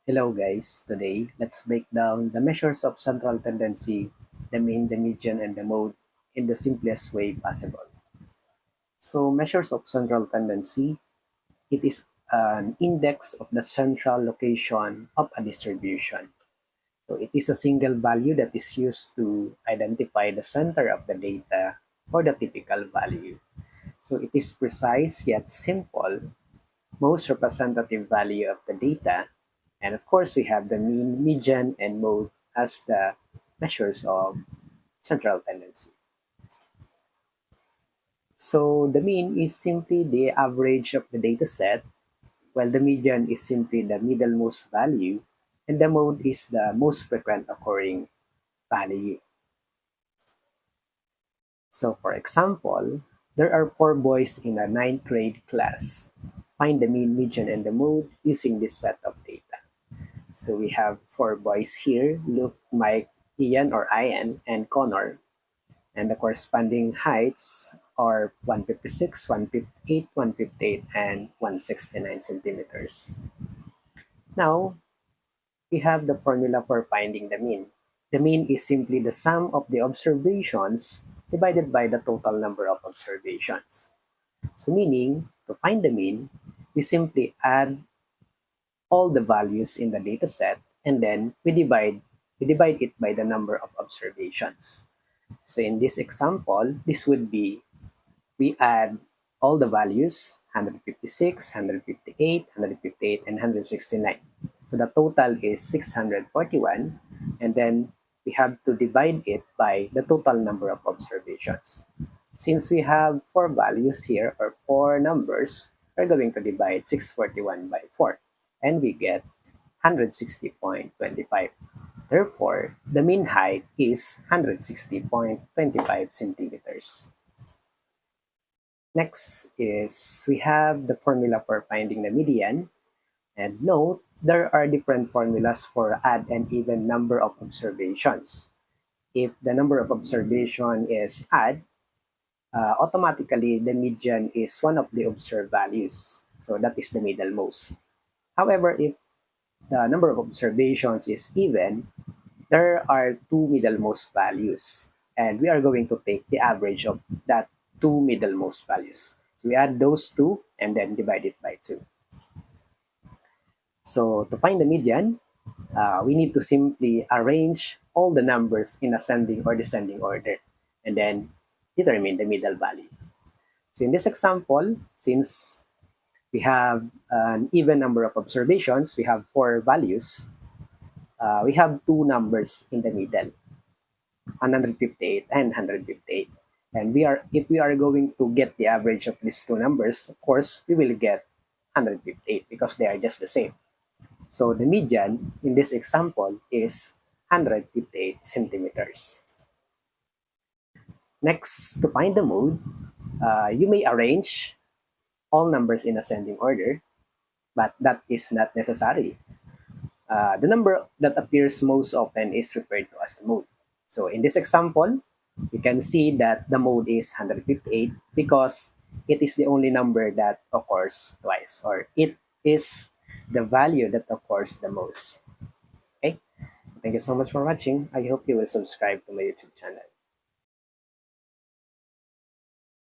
Hello guys, today let's break down the measures of central tendency, the mean, the median, and the mode in the simplest way possible. So measures of central tendency, it is an index of the central location of a distribution. So it is a single value that is used to identify the center of the data or the typical value. So it is precise yet simple, most representative value of the data. And of course, we have the mean, median, and mode as the measures of central tendency. So the mean is simply the average of the data set, while the median is simply the middlemost value, and the mode is the most frequent occurring value. So for example, there are four boys in a ninth grade class. Find the mean, median, and the mode using this set of data. So we have four boys here, Luke, Mike, Ian or Ian, and Connor. And the corresponding heights are 156, 158, 158, and 169 centimeters. Now, we have the formula for finding the mean. The mean is simply the sum of the observations divided by the total number of observations. So meaning, to find the mean, we simply add all the values in the data set and then we divide it by the number of observations. So in this example, this would be we add all the values 156, 158, 158, and 169. So the total is 641, and then we have to divide it by the total number of observations. Since we have four values here or four numbers, we're going to divide 641 by 4, and we get 160.25. Therefore, the mean height is 160.25 centimeters. Next is we have the formula for finding the median. And note, there are different formulas for odd and even number of observations. If the number of observation is odd, automatically the median is one of the observed values. So that is the middlemost. However, if the number of observations is even, there are two middlemost values. And we are going to take the average of that two middlemost values. So we add those two and then divide it by 2. So to find the median, we need to simply arrange all the numbers in ascending or descending order and then determine the middle value. So in this example, since we have an even number of observations, we have four values, we have two numbers in the middle, 158 and 158. And if we are going to get the average of these two numbers, of course, we will get 158 because they are just the same. So the median in this example is 158 centimeters. Next, to find the mode, you may arrange all numbers in ascending order, but that is not necessary. The number that appears most often is referred to as the mode. So in this example, you can see that the mode is 158 because it is the only number that occurs twice, or it is the value that occurs the most. Okay? Thank you so much for watching. I hope you will subscribe to my YouTube channel.